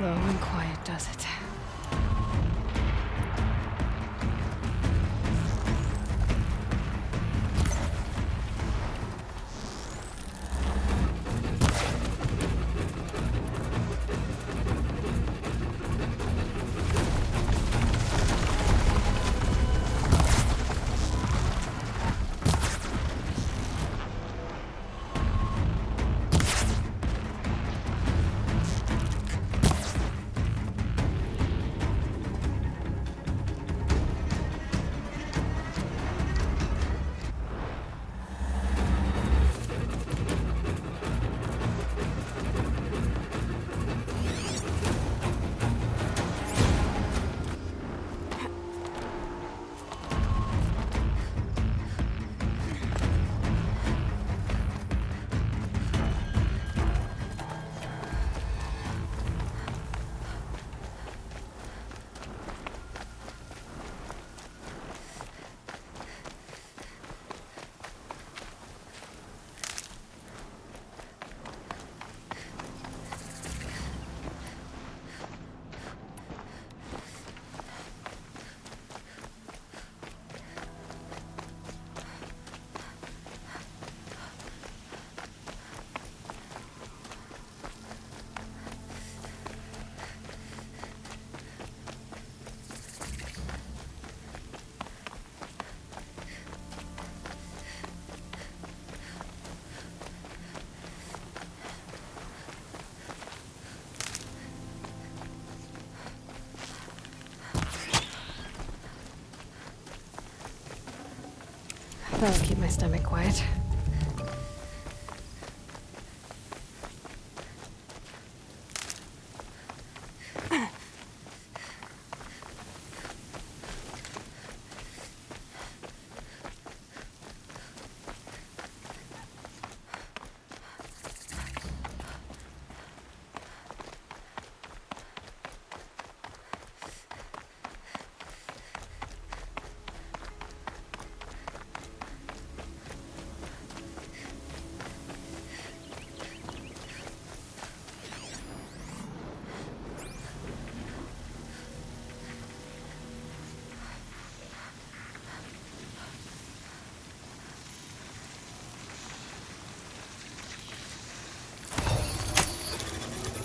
Low and quiet does it. That'll keep my stomach quiet.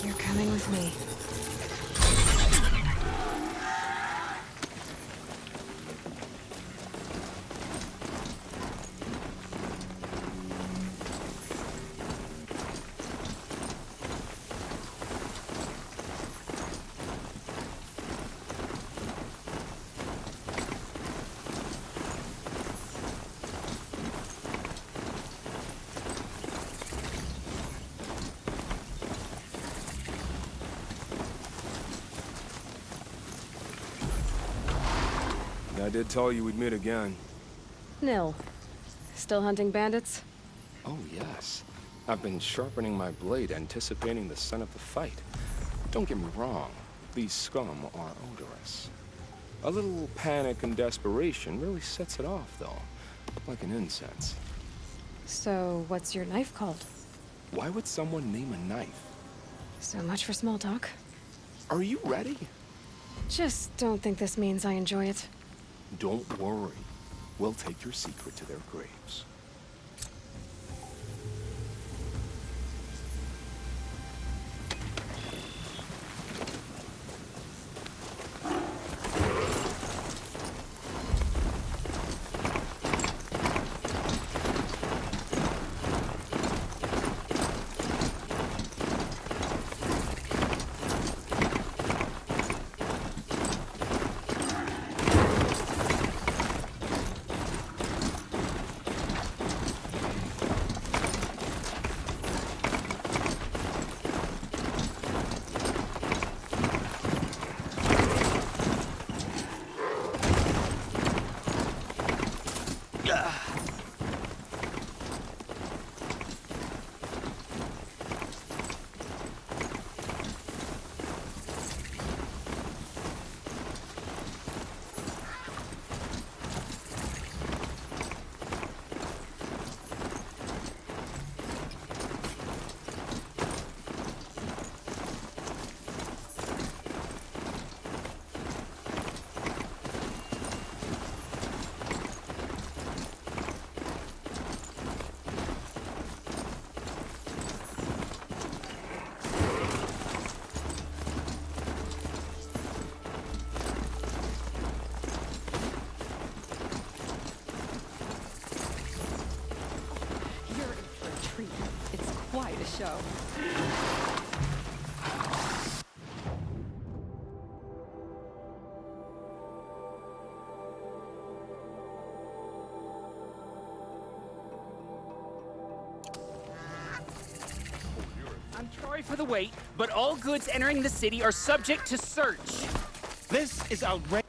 You're coming with me. I did tell you we'd meet again. Nil. Still hunting bandits? Oh, yes. I've been sharpening my blade, anticipating the scent of the fight. Don't get me wrong, these scum are odorous. A little panic and desperation really sets it off, though, like an incense. So, what's your knife called? Why would someone name a knife? So much for small talk. Are you ready? Just don't think this means I enjoy it. Don't worry. We'll take your secret to their graves. the show. I'm sorry for the wait, but all goods entering the city are subject to search. This is outrageous.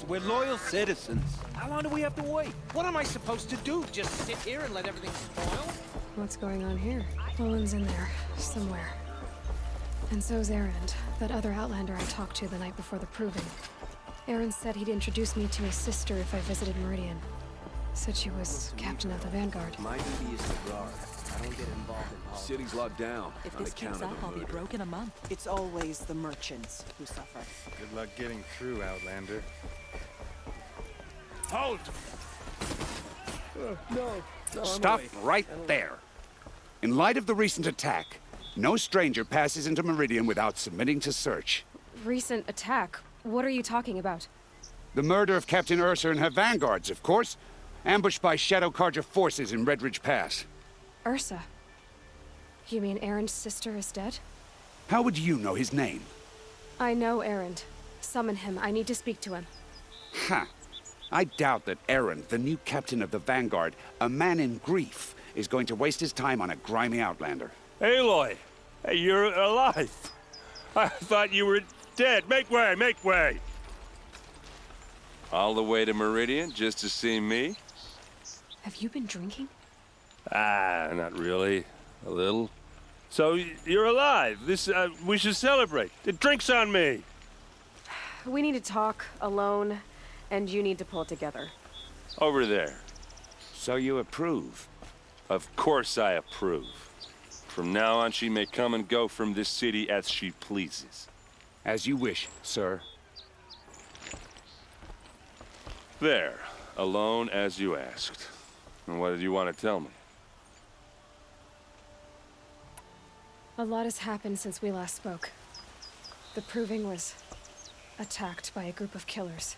We're loyal citizens. How long do we have to wait? What am I supposed to do? Just sit here and let everything spoil? What's going on here? Owen's in there, somewhere. And so's Erend, that other Outlander I talked to the night before the proving. Erend said he'd introduce me to his sister if I visited Meridian. Said she was captain of the Vanguard. My duty is to guard. I don't get involved in politics. City's locked down. If on this account keeps of up, the I'll be murder. broke in a month. It's always the merchants who suffer. Good luck getting through, Outlander. Halt! Stop right there. In light of the recent attack, no stranger passes into Meridian without submitting to search. Recent attack? What are you talking about? The murder of Captain Ursa and her vanguards, of course. Ambushed by Shadow Carja forces in Redridge Pass. Ursa? You mean Erend's sister is dead? How would you know his name? I know Erend. Summon him. I need to speak to him. Ha! I doubt that Erend, the new captain of the Vanguard, a man in grief, is going to waste his time on a grimy outlander. Aloy! Hey, you're alive! I thought you were dead. Make way, make way! All the way to Meridian just to see me? Have you been drinking? Ah, not really. A little. So, you're alive. We should celebrate. The drink's on me. We need to talk, alone, and you need to pull it together. Over there. So you approve? Of course I approve. From now on, she may come and go from this city as she pleases. As you wish, sir. There. Alone as you asked. And what did you want to tell me? A lot has happened since we last spoke. The Proving was attacked by a group of killers.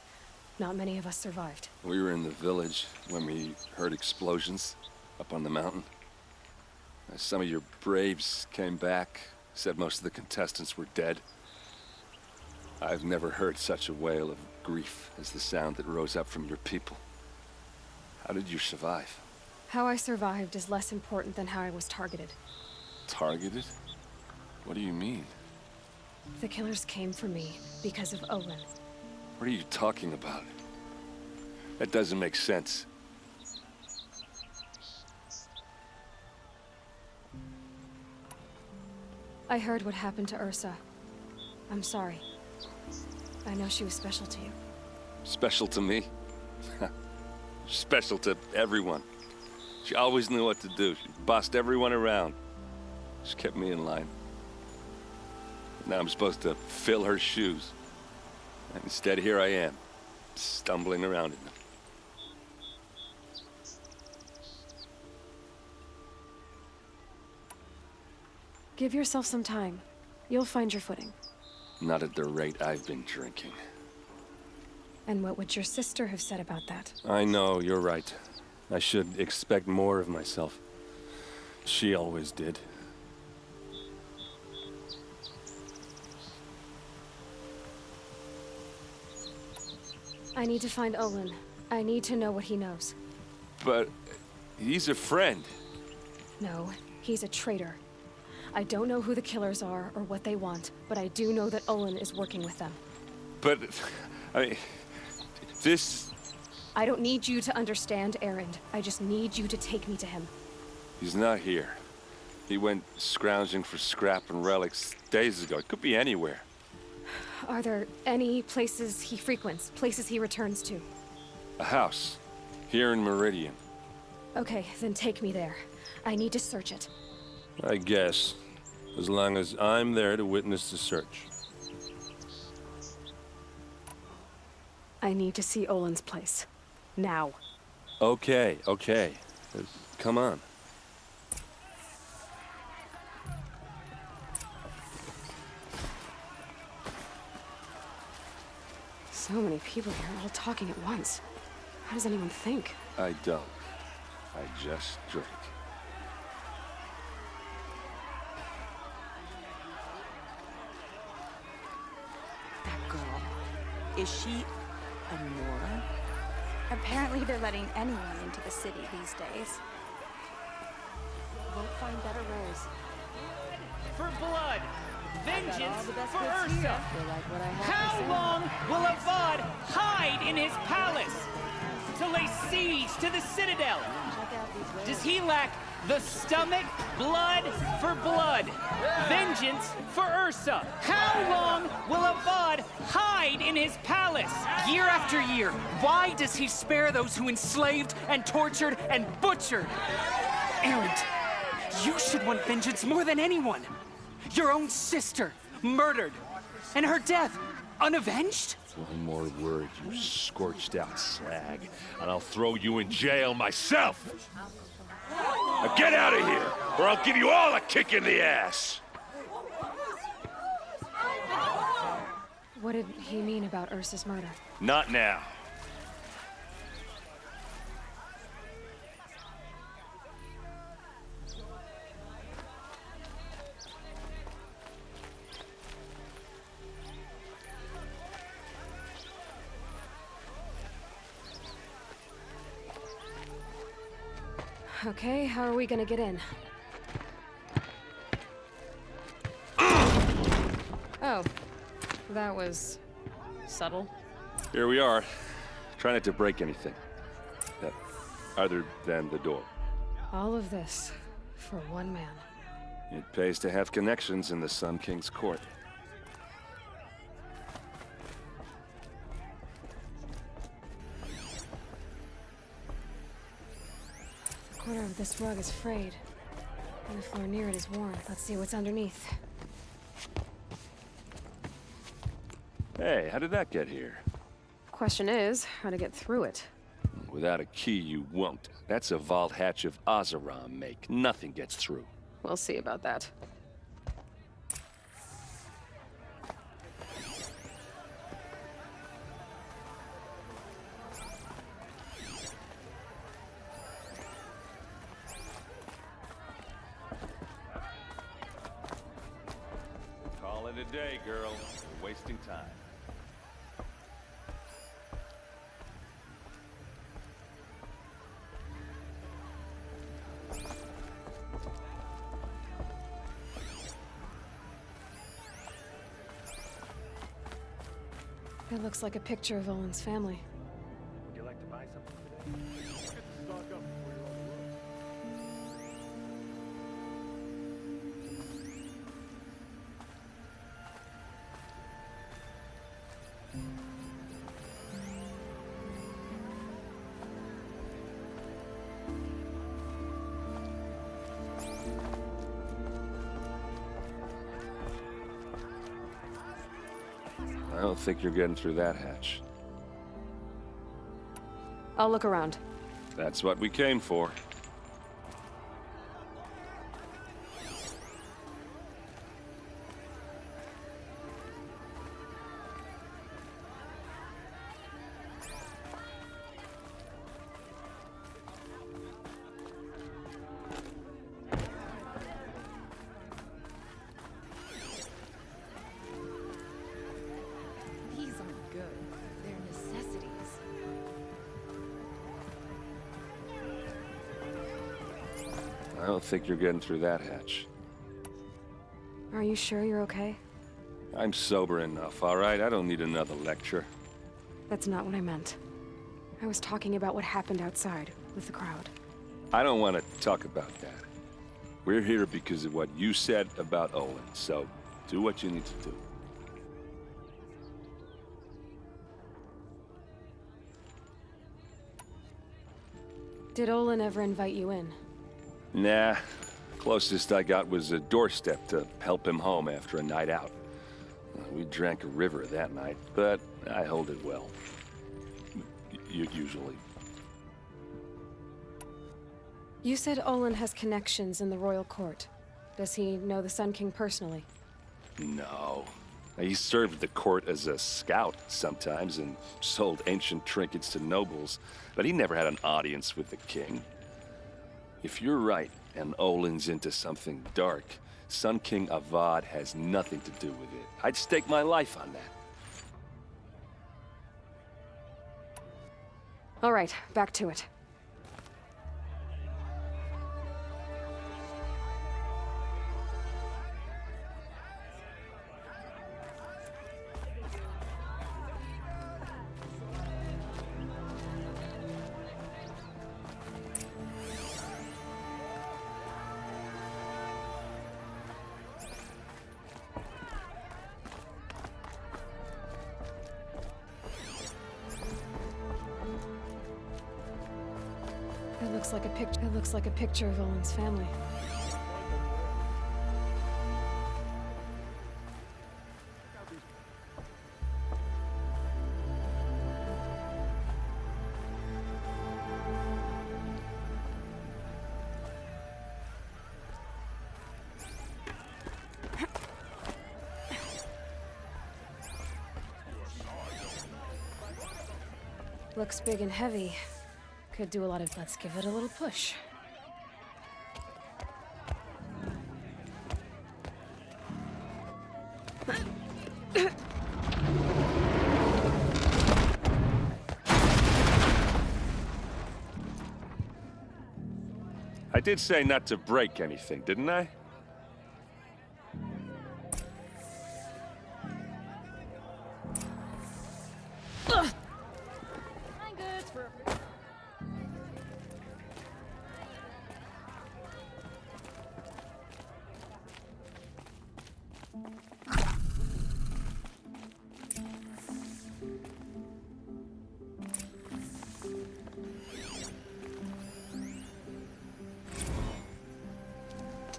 Not many of us survived. We were in the village when we heard explosions up on the mountain. Some of your braves came back, said most of the contestants were dead. I've never heard such a wail of grief as the sound that rose up from your people. How did you survive? How I survived is less important than how I was targeted. Targeted? What do you mean? The killers came for me because of Olin. What are you talking about? That doesn't make sense. I heard what happened to Ursa. I'm sorry. I know she was special to you. Special to me? Special to everyone. She always knew what to do. She bossed everyone around. She kept me in line. Now I'm supposed to fill her shoes. And instead, here I am, stumbling around in them. Give yourself some time. You'll find your footing. Not at the rate I've been drinking. And what would your sister have said about that? I know, you're right. I should expect more of myself. She always did. I need to find Olin. I need to know what he knows. But he's a friend. No, he's a traitor. I don't know who the killers are or what they want, but I do know that Olin is working with them. But, I mean, this... I don't need you to understand Erend. I just need you to take me to him. He's not here. He went scrounging for scrap and relics days ago. It could be anywhere. Are there any places he frequents, places he returns to? A house. Here in Meridian. Okay, then take me there. I need to search it. I guess. As long as I'm there to witness the search. I need to see Olin's place. Now. Okay. Come on. So many people here, all talking at once. How does anyone think? I don't. I just drink. That girl. Is she a Nora? Apparently they're letting anyone into the city these days. Won't find better roles. For blood! Vengeance the best for bits here. Ursa! They like what I have to How say. long will Avad hide in his palace? To lay siege to the Citadel? Check out these roles. Does he lack the stomach? Blood for blood. Vengeance for Ursa. How long will Avad hide in his palace? Year after year, why does he spare those who enslaved and tortured and butchered? Erend, you should want vengeance more than anyone. Your own sister, murdered. And her death, unavenged? One more word, you scorched out slag, and I'll throw you in jail myself! Now get out of here, or I'll give you all a kick in the ass! What did he mean about Ursa's murder? Not now. Okay, how are we gonna get in? Oh, that was subtle. Here we are. Try not to break anything. Other than the door. All of this for one man. It pays to have connections in the Sun King's court. The corner of this rug is frayed, and the floor near it is worn. Let's see what's underneath. Hey, how did that get here? Question is, how to get through it. Without a key, you won't. That's a vault hatch of Oseram make. Nothing gets through. We'll see about that. Call it a day, girl. You're wasting time. It looks like a picture of Olin's family. Would you like to buy something today? I don't think you're getting through that hatch. I'll look around. That's what we came for. These aren't good. They're necessities. I don't think you're getting through that hatch. Are you sure you're okay? I'm sober enough, all right? I don't need another lecture. That's not what I meant. I was talking about what happened outside with the crowd. I don't want to talk about that. We're here because of what you said about Olin, so do what you need to do. Did Olin ever invite you in? Nah. Closest I got was a doorstep to help him home after a night out. We drank a river that night, but I hold it well. Usually. You said Olin has connections in the royal court. Does he know the Sun King personally? No. He served the court as a scout sometimes and sold ancient trinkets to nobles, but he never had an audience with the king. If you're right, and Olin's into something dark, Sun King Avad has nothing to do with it. I'd stake my life on that. All right, back to it. It looks like a picture of Olin's family. Looks big and heavy. Could do a lot of... Let's give it a little push. I did say not to break anything, didn't I?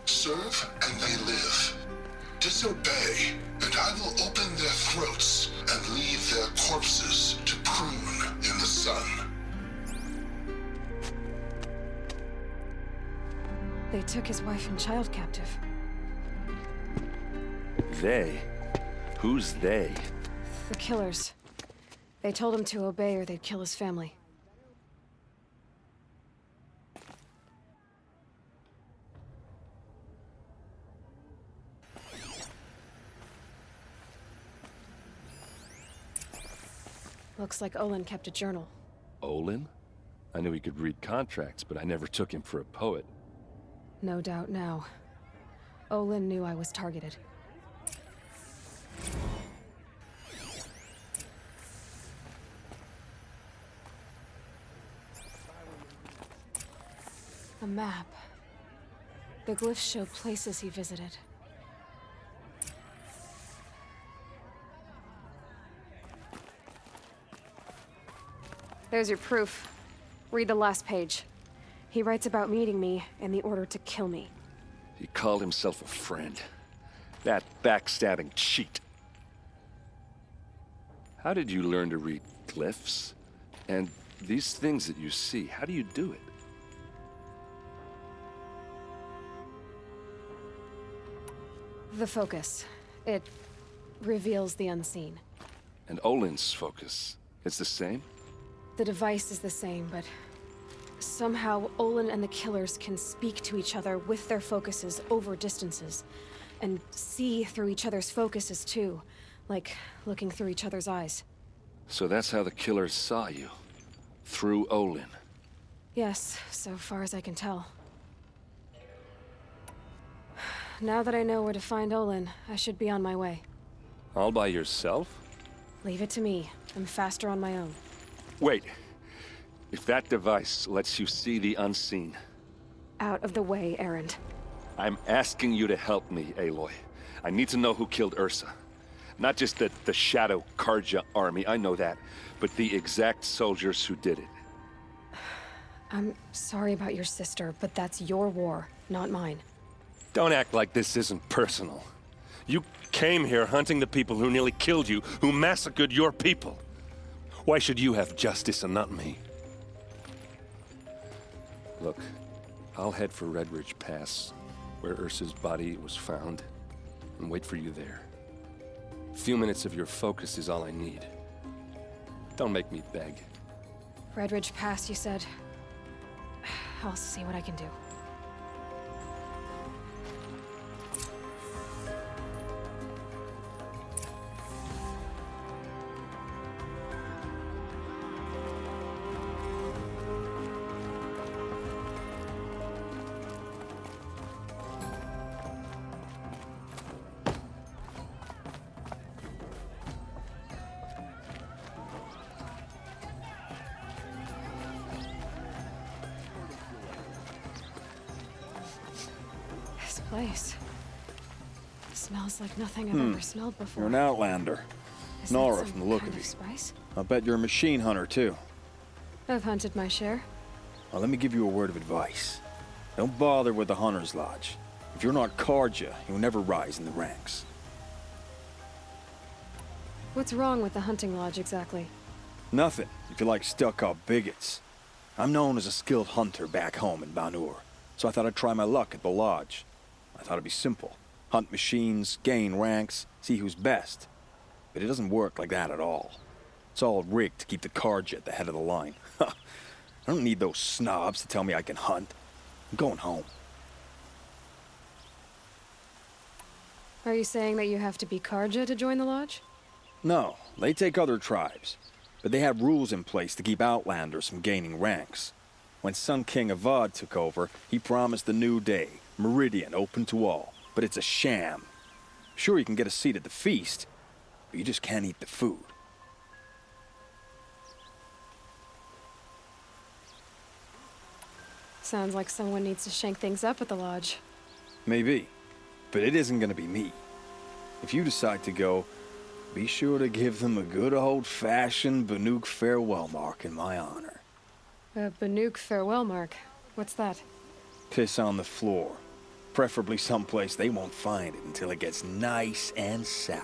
Serve and they live. Disobey, and I will open their throats and leave their corpses to prune in the sun. They took his wife and child captive. They? Who's they? The killers. They told him to obey or they'd kill his family. Looks like Olin kept a journal. Olin? I knew he could read contracts, but I never took him for a poet. No doubt now. Olin knew I was targeted. A map. The glyphs show places he visited. There's your proof. Read the last page. He writes about meeting me and the order to kill me. He called himself a friend. That backstabbing cheat. How did you learn to read glyphs? And these things that you see, how do you do it? The focus. It reveals the unseen. And Olin's focus, it's the same? The device is the same, but somehow Olin and the killers can speak to each other with their focuses over distances, and see through each other's focuses too, like looking through each other's eyes. So that's how the killers saw you? Through Olin? Yes, so far as I can tell. Now that I know where to find Olin, I should be on my way. All by yourself? Leave it to me. I'm faster on my own. Wait. If that device lets you see the unseen... Out of the way, Erend. I'm asking you to help me, Aloy. I need to know who killed Ursa. Not just the Shadow Karja army, I know that, but the exact soldiers who did it. I'm sorry about your sister, but that's your war, not mine. Don't act like this isn't personal. You came here hunting the people who nearly killed you, who massacred your people. Why should you have justice and not me? Look, I'll head for Red Ridge Pass, where Ursa's body was found, and wait for you there. A few minutes of your focus is all I need. Don't make me beg. Red Ridge Pass, you said. I'll see what I can do. Place. Smells like nothing I've ever smelled before. You're an outlander. Is Nora that from the some look kind of you. Spice? I'll bet you're a machine hunter, too. I've hunted my share. Well, let me give you a word of advice. Don't bother with the Hunter's Lodge. If you're not Karja, you'll never rise in the ranks. What's wrong with the hunting lodge, exactly? Nothing, if you like stuck-up bigots. I'm known as a skilled hunter back home in Banur, so I thought I'd try my luck at the lodge. I thought it'd be simple. Hunt machines, gain ranks, see who's best. But it doesn't work like that at all. It's all rigged to keep the Karja at the head of the line. I don't need those snobs to tell me I can hunt. I'm going home. Are you saying that you have to be Karja to join the lodge? No, they take other tribes. But they have rules in place to keep outlanders from gaining ranks. When Sun King Avad took over, he promised a new day. Meridian open to all, but it's a sham. Sure, you can get a seat at the feast, but you just can't eat the food. Sounds like someone needs to shake things up at the lodge. Maybe, but it isn't gonna be me. If you decide to go, be sure to give them a good old-fashioned Banuk farewell mark in my honor. A Banuk farewell mark? What's that? Piss on the floor. Preferably someplace they won't find it until it gets nice and sour.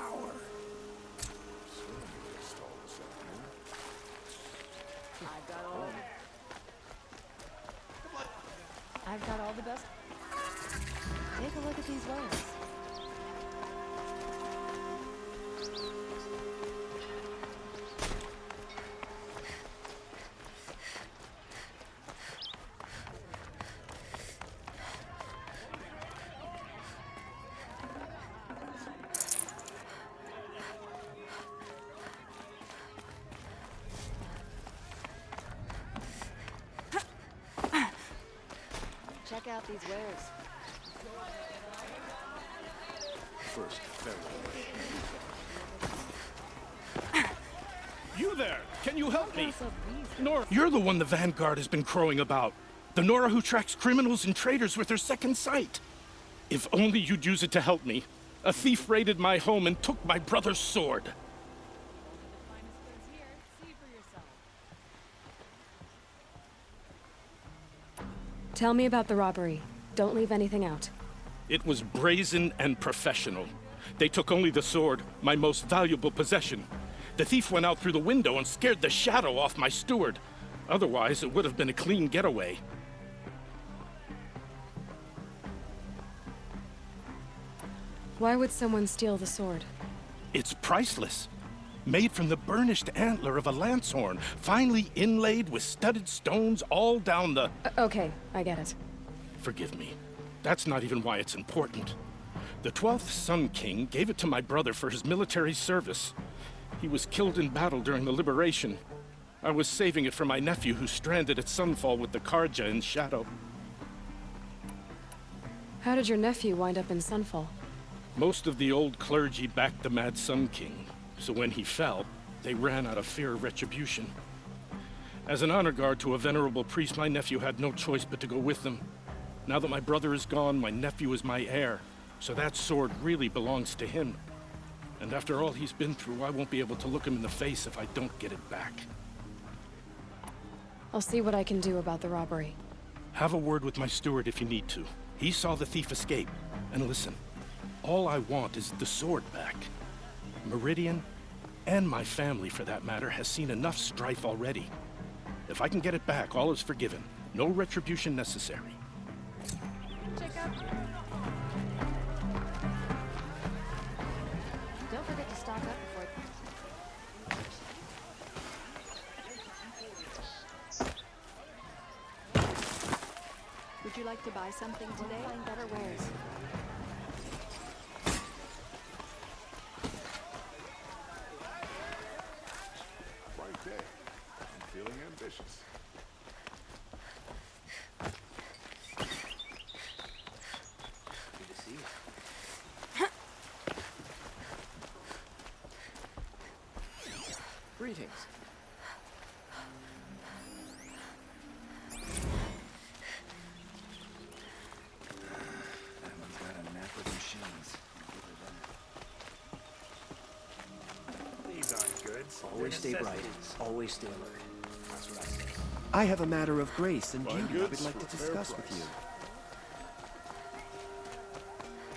I've got all the best. Take a look at these wares. Check out these wares. First, You there! Can you help me? Nora, you're the one the Vanguard has been crowing about. The Nora who tracks criminals and traitors with her second sight. If only you'd use it to help me. A thief raided my home and took my brother's sword. Tell me about the robbery. Don't leave anything out. It was brazen and professional. They took only the sword, my most valuable possession. The thief went out through the window and scared the shadow off my steward. Otherwise, it would have been a clean getaway. Why would someone steal the sword? It's priceless. Made from the burnished antler of a lancehorn, finely inlaid with studded stones all down the... Okay, I get it. Forgive me. That's not even why it's important. The 12th Sun King gave it to my brother for his military service. He was killed in battle during the liberation. I was saving it for my nephew who's stranded at Sunfall with the Karja in Shadow. How did your nephew wind up in Sunfall? Most of the old clergy backed the Mad Sun King, so when he fell, they ran out of fear of retribution. As an honor guard to a venerable priest, my nephew had no choice but to go with them. Now that my brother is gone, my nephew is my heir. So that sword really belongs to him. And after all he's been through, I won't be able to look him in the face if I don't get it back. I'll see what I can do about the robbery. Have a word with my steward if you need to. He saw the thief escape. And listen, all I want is the sword back. Meridian, and my family for that matter, has seen enough strife already. If I can get it back, all is forgiven. No retribution necessary. Check out. Don't forget to stock up before. Would you like to buy something today? Find better wares. Right there. I'm feeling ambitious. Good to see you. Greetings. That one's got a map of machines. These aren't goods. Always stay They're bright. necessities. Always stay alert. That's what I say. I have a matter of grace and Fine beauty I would goods like to for fair discuss price. with you.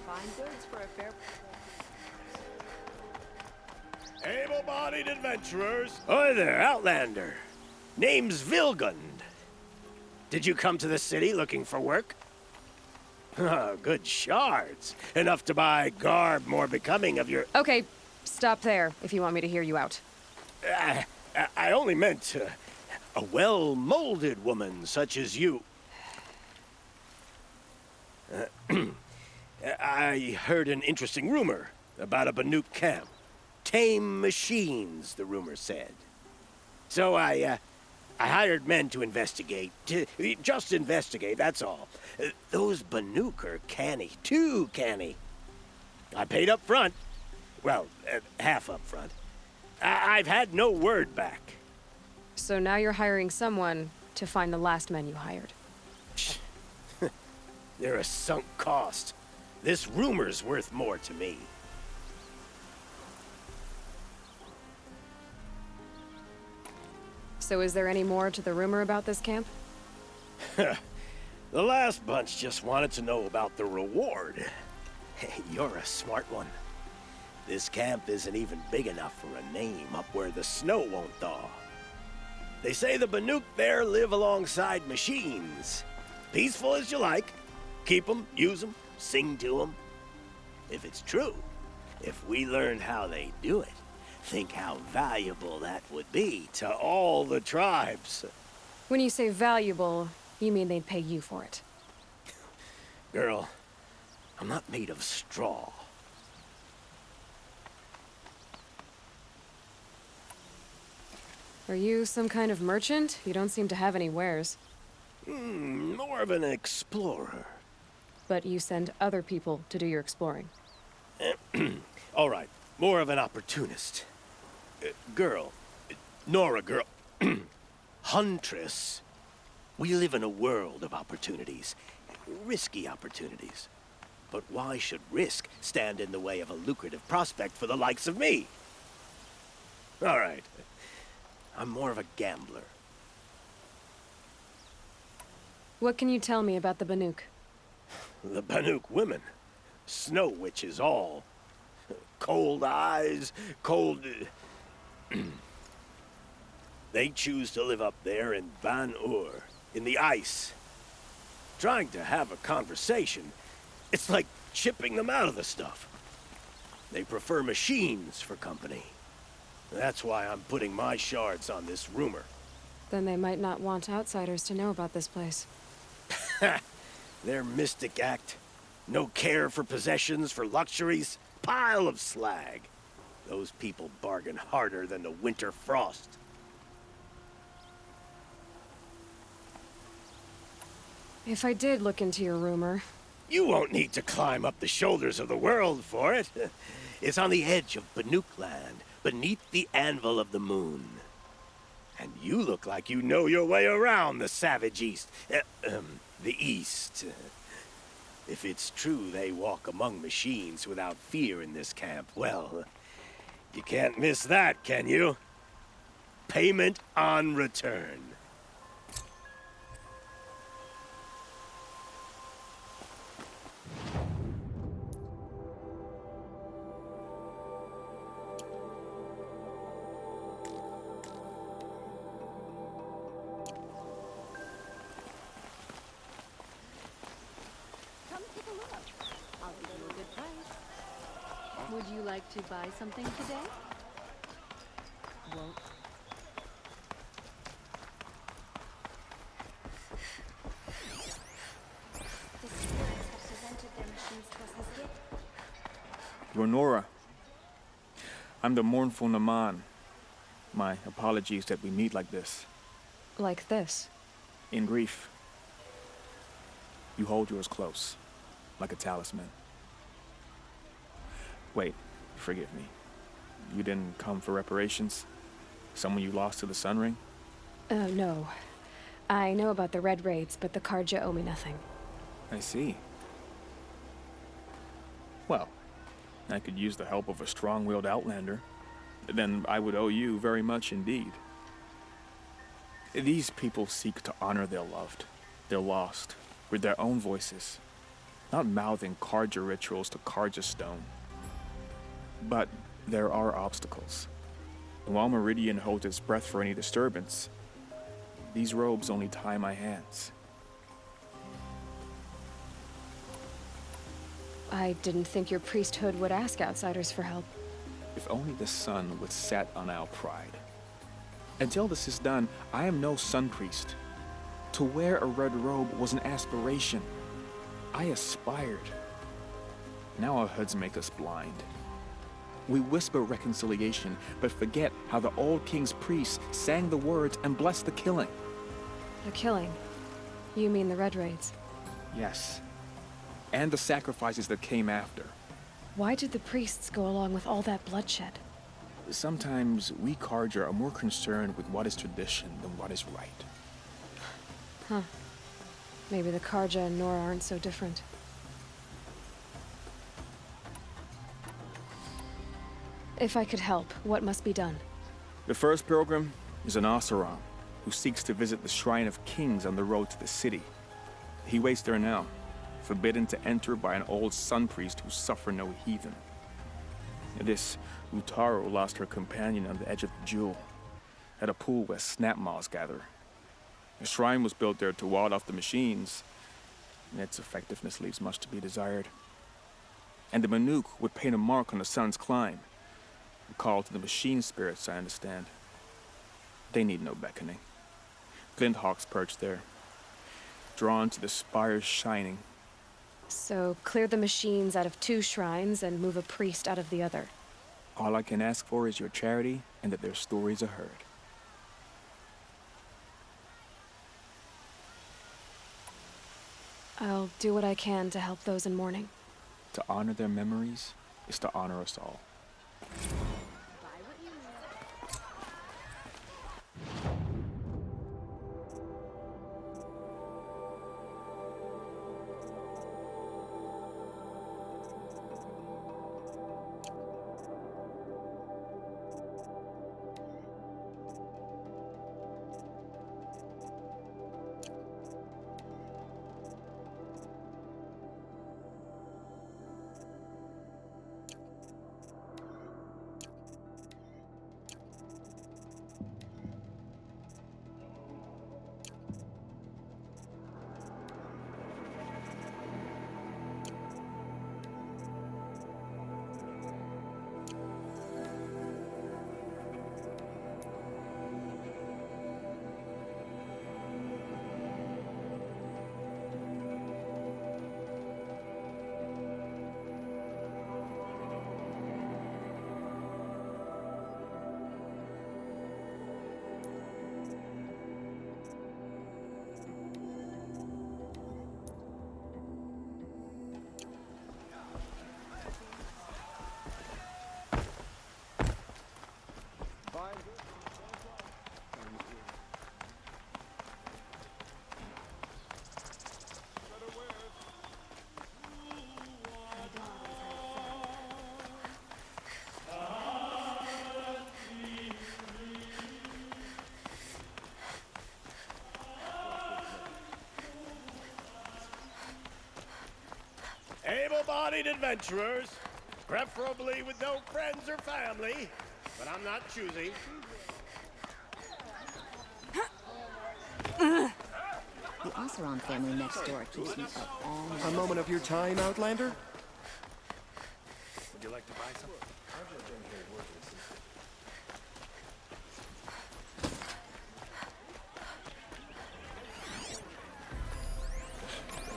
Fine goods for a fair. Able-bodied adventurers. Hi there, Outlander. Name's Vilgund. Did you come to the city looking for work? Ah, good shards. Enough to buy garb more becoming of your... Okay, stop there if you want me to hear you out. I only meant a well-molded woman such as you. I heard an interesting rumor about a Banuk camp. Tame machines, the rumor said. So I hired men to investigate. Just investigate, that's all. Those Banuk are canny, too canny. I paid up front. Well, half up front. I've had no word back. So now you're hiring someone to find the last men you hired. They're a sunk cost. This rumor's worth more to me. So is there any more to the rumor about this camp? The last bunch just wanted to know about the reward. Hey, you're a smart one. This camp isn't even big enough for a name up where the snow won't thaw. They say the Banuk there live alongside machines. Peaceful as you like. Keep 'em, use 'em, sing to 'em. If it's true, if we learned how they do it, think how valuable that would be to all the tribes. When you say valuable, you mean they'd pay you for it. Girl, I'm not made of straw. Are you some kind of merchant? You don't seem to have any wares. More of an explorer. But you send other people to do your exploring. All right, more of an opportunist. Girl, Nora girl, huntress. We live in a world of opportunities, risky opportunities. But why should risk stand in the way of a lucrative prospect for the likes of me? All right, I'm more of a gambler. What can you tell me about the Banuk? The Banuk women, snow witches all. Cold eyes, cold... They choose to live up there in Ban-Ur, in the ice. Trying to have a conversation, it's like chipping them out of the stuff. They prefer machines for company. That's why I'm putting my shards on this rumor. Then they might not want outsiders to know about this place. Their mystic act. No care for possessions, for luxuries. Pile of slag. Those people bargain harder than the winter frost. If I did look into your rumor... You won't need to climb up the shoulders of the world for it. It's on the edge of Banuk land, beneath the anvil of the moon. And you look like you know your way around the savage east. The east. If it's true they walk among machines without fear in this camp, well, you can't miss that, can you? Payment on return. Come take a look. I'll give you a good price. Would you like to buy something today? Won't. The spirits have presented their machines to us as gifts. Renora, I'm the mournful Naman. My apologies that we meet like this. Like this. In grief. You hold yours close, like a talisman. Wait, forgive me. You didn't come for reparations? Someone you lost to the Sun Ring? No. I know about the Red Raids, but the Karja owe me nothing. I see. Well, I could use the help of a strong-willed outlander. Then I would owe you very much indeed. These people seek to honor their loved, their lost, with their own voices, not mouthing Karja rituals to Karja stone. But there are obstacles. And while Meridian holds its breath for any disturbance, these robes only tie my hands. I didn't think your priesthood would ask outsiders for help. If only the sun would set on our pride. Until this is done, I am no sun priest. To wear a red robe was an aspiration. I aspired. Now our hoods make us blind. We whisper reconciliation, but forget how the old king's priests sang the words and blessed the killing. The killing? You mean the Red Raids? Yes. And the sacrifices that came after. Why did the priests go along with all that bloodshed? Sometimes we Karja are more concerned with what is tradition than what is right. Huh. Maybe the Karja and Nora aren't so different. If I could help, what must be done? The first pilgrim is an Oseram, who seeks to visit the Shrine of Kings on the road to the city. He waits there now, forbidden to enter by an old sun priest who suffer no heathen. This Utaro lost her companion on the edge of the Jewel, at a pool where snap moths gather. The shrine was built there to ward off the machines, and its effectiveness leaves much to be desired. And the Manuk would paint a mark on the sun's climb, a call to the machine spirits, I understand. They need no beckoning. Glint hawks perch there, drawn to the spire's shining. So, clear the machines out of 2 shrines and move a priest out of the other. All I can ask for is your charity and that their stories are heard. I'll do what I can to help those in mourning. To honor their memories is to honor us all. able-bodied adventurers, preferably with no friends or family, but I'm not choosy. The Oseron family next door keeps me up all night. A moment of your time, Outlander? Would you like to buy something?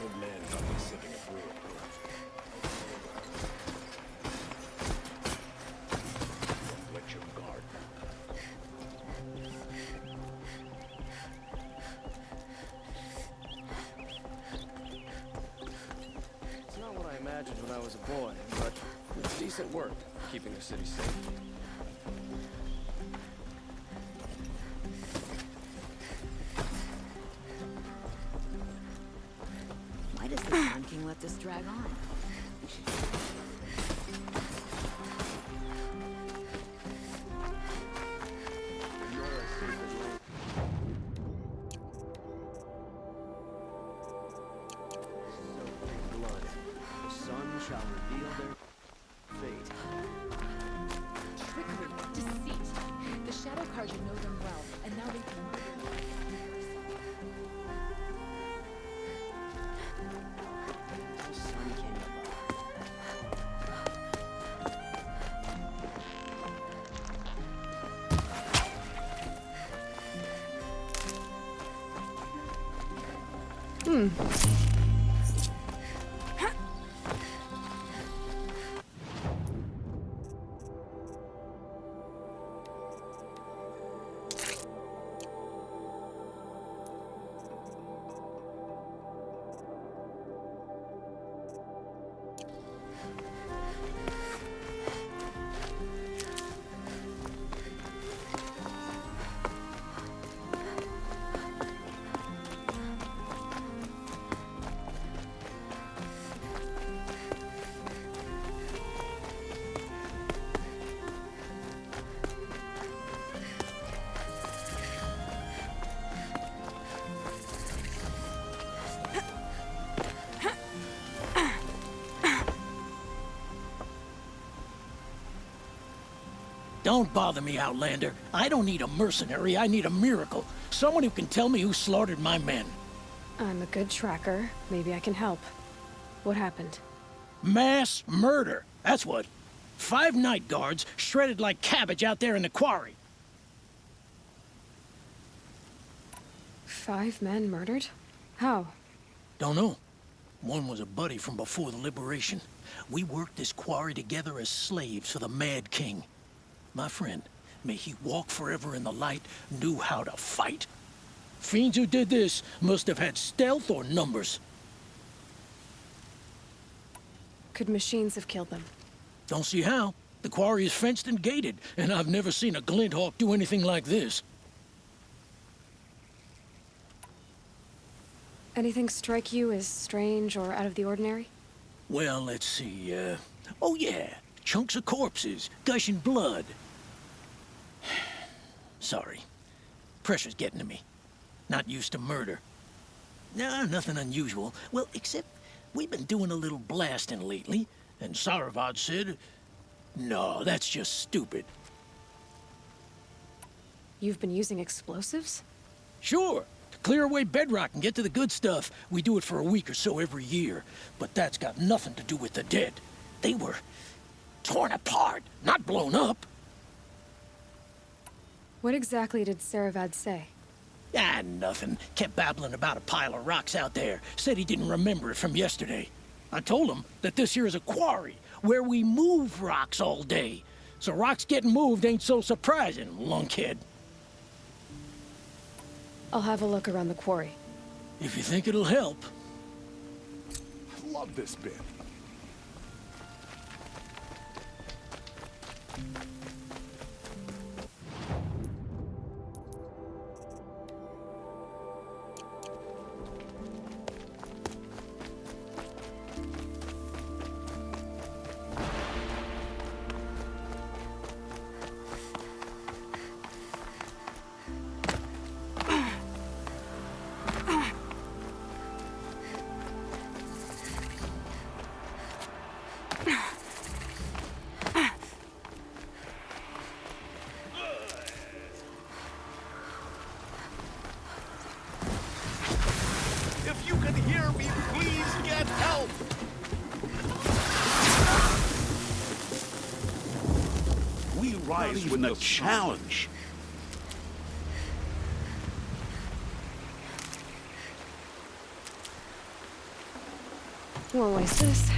Old man got me sipping a brew. Let your guard. It's not what I imagined when I was a boy, but it's decent work keeping the city safe. Why does the Sun King let this drag on? Blood. The sun shall reveal their fate. Trickery, deceit. The Shadow Carja know them well, and now they can murder them. The sun king Don't bother me, Outlander. I don't need a mercenary, I need a miracle. Someone who can tell me who slaughtered my men. I'm a good tracker. Maybe I can help. What happened? Mass murder, that's what. 5 night guards shredded like cabbage out there in the quarry. 5 men murdered? How? Don't know. One was a buddy from before the liberation. We worked this quarry together as slaves for the Mad King. My friend, may he walk forever in the light, knew how to fight. Fiends who did this must have had stealth or numbers. Could machines have killed them? Don't see how. The quarry is fenced and gated, and I've never seen a Glinthawk do anything like this. Anything strike you as strange or out of the ordinary? Well, let's see, oh yeah, chunks of corpses, gushing blood. Sorry. Pressure's getting to me. Not used to murder. Nah, nothing unusual. Well, except we've been doing a little blasting lately, and Saravad said, no, that's just stupid. You've been using explosives? Sure. To clear away bedrock and get to the good stuff. We do it for a week or so every year. But that's got nothing to do with the dead. They were torn apart, not blown up. What exactly did Saravad say? Ah, nothing. Kept babbling about a pile of rocks out there. Said he didn't remember it from yesterday. I told him that this here is a quarry, where we move rocks all day. So rocks getting moved ain't so surprising, lunkhead. I'll have a look around the quarry. If you think it'll help. I love this bit. rise when the challenge. Won't waste this.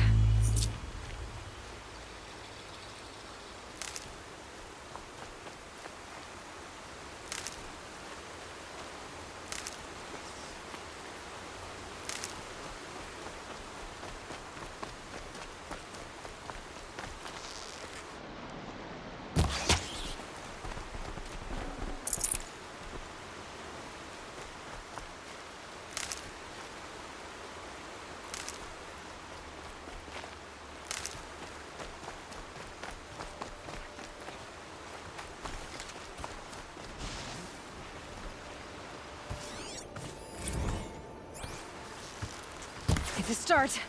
It's a start.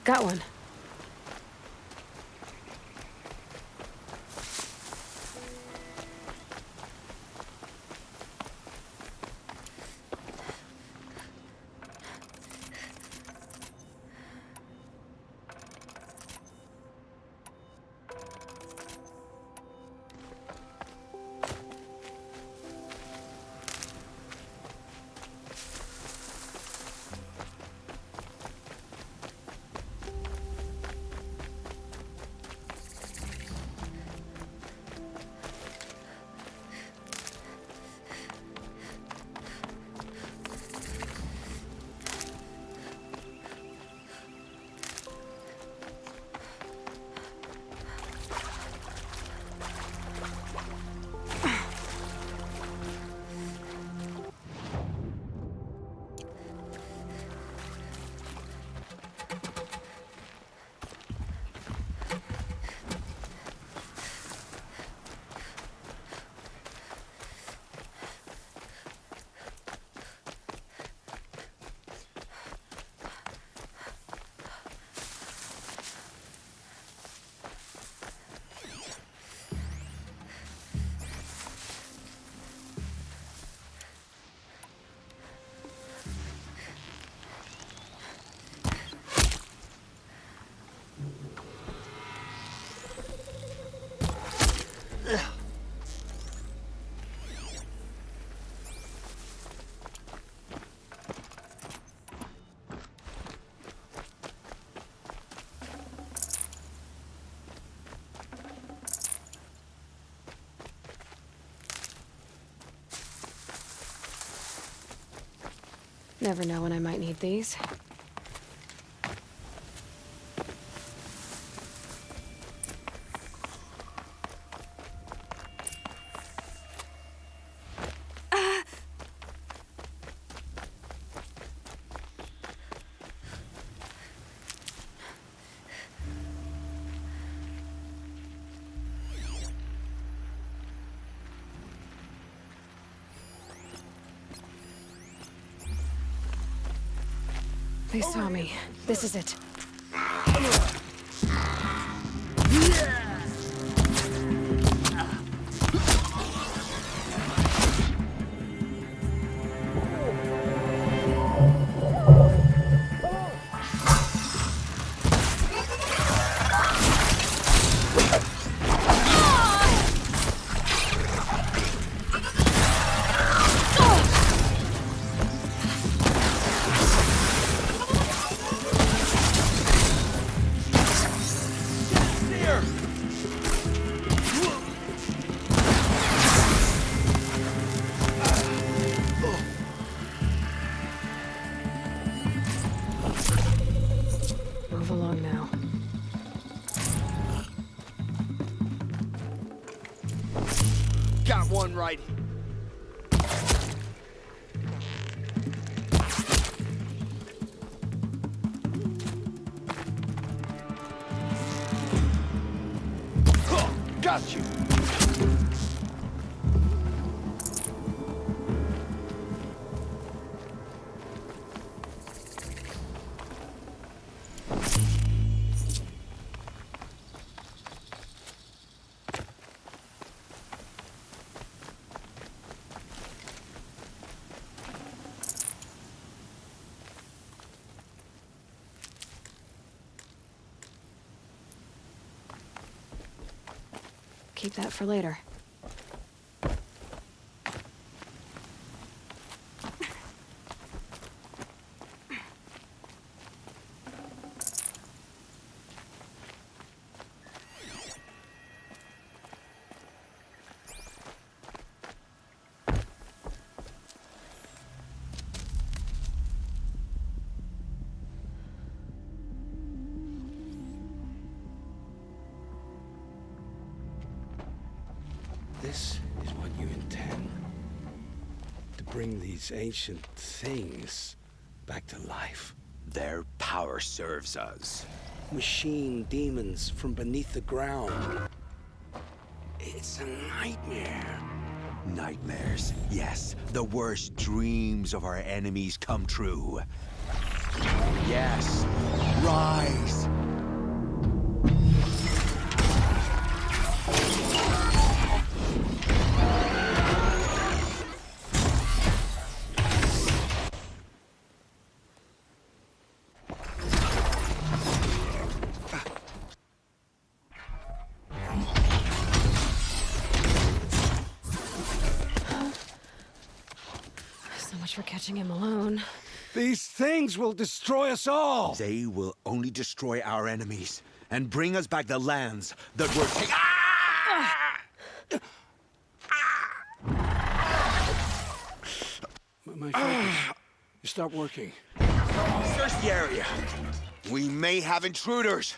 Got one. Never know when I might need these. They saw me. This is it. Got one right. Got you. Keep that for later. This is what you intend. To bring these ancient things back to life. Their power serves us. Machine demons from beneath the ground. It's a nightmare. Nightmares, yes. The worst dreams of our enemies come true. Yes. Rise. For catching him alone. These things will destroy us all! They will only destroy our enemies and bring us back the lands that were taken. My focus. You stopped working. Search the area. We may have intruders.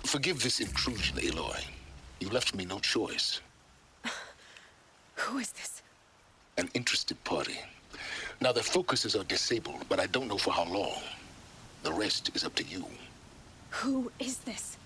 Forgive this intrusion, Aloy. You left me no choice. Who is this? An interested party. Now, their focuses are disabled, but I don't know for how long. The rest is up to you. Who is this?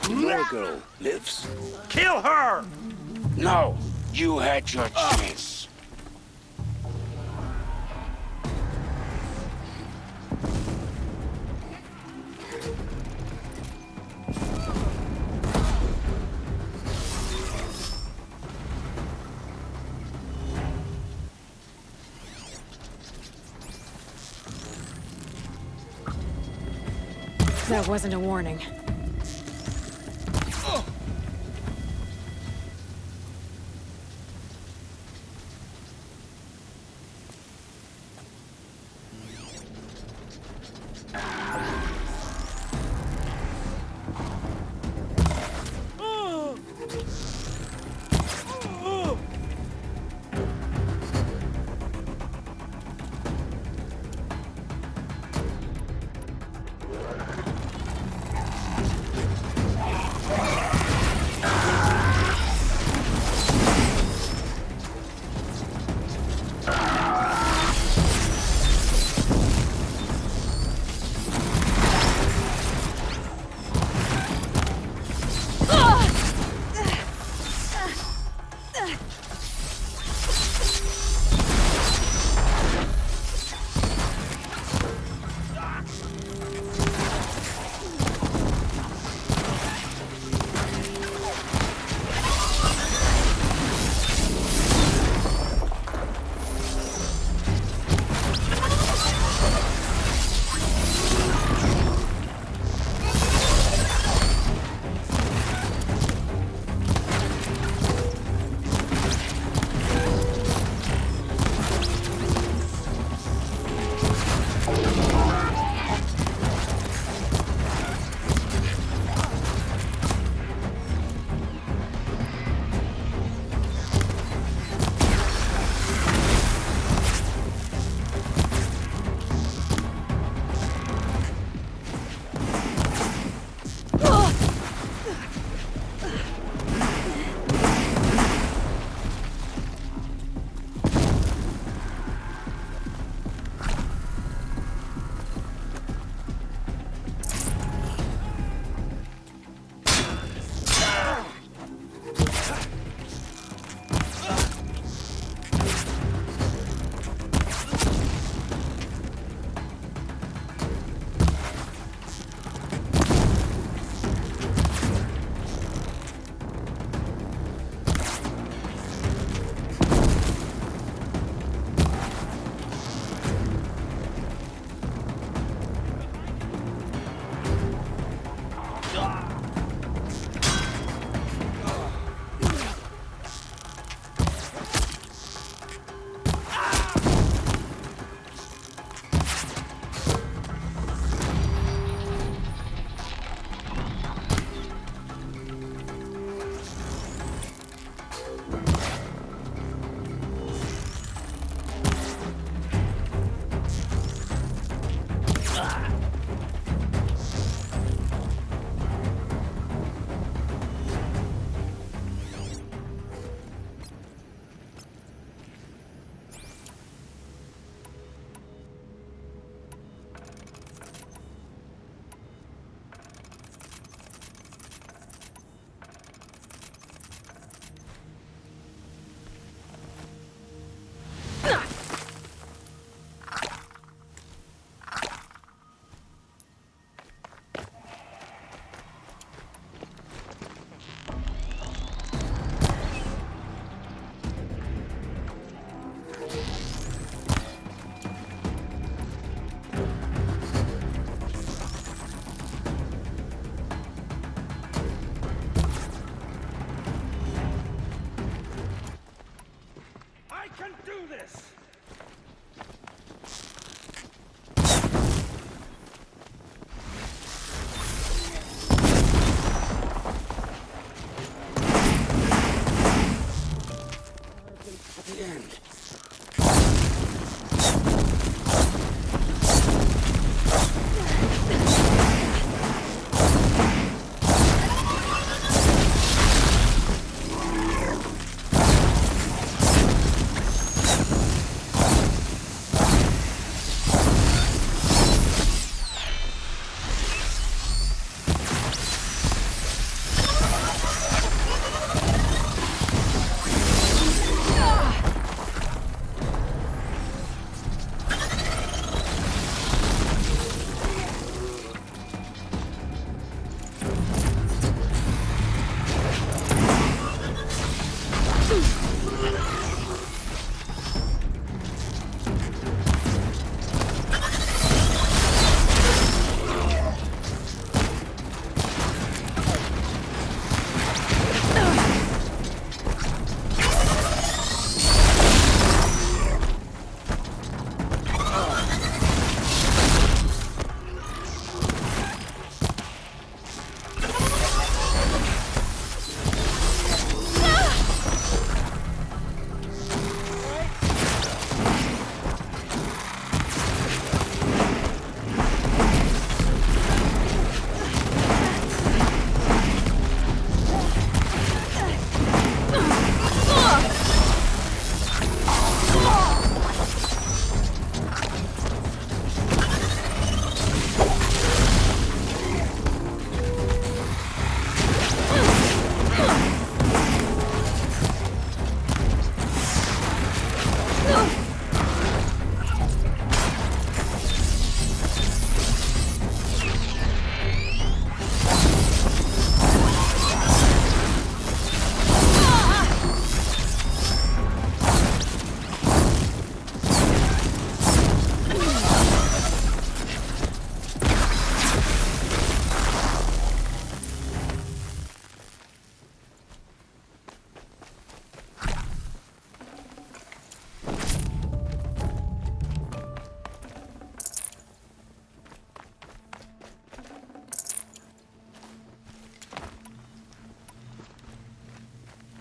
Your girl lives. Kill her! No, you had your chance. That wasn't a warning.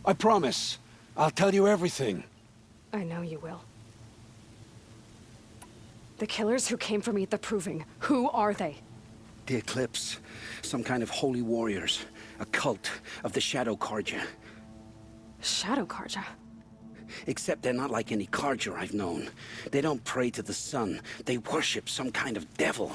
I promise. I'll tell you everything. I know you will. The killers who came for me at the Proving, who are they? The Eclipse. Some kind of holy warriors. A cult of the Shadow Carja. Shadow Carja? Except they're not like any Carja I've known. They don't pray to the sun. They worship some kind of devil.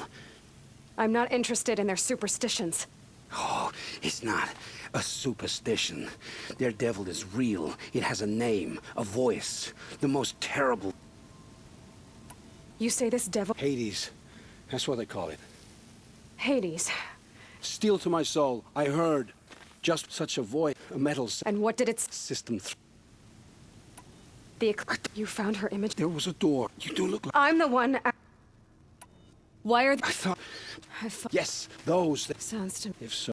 I'm not interested in their superstitions. Oh, it's not a superstition. Their devil is real. It has a name, a voice. The most terrible... You say this devil... Hades. That's what they call it. Hades. Steel to my soul. I heard. Just such a voice. A metal... And what did its... System... You found her image? There was a door. You do look like... I'm the one... Why are... I thought... I thought... Yes, those... Sounds to me... If so...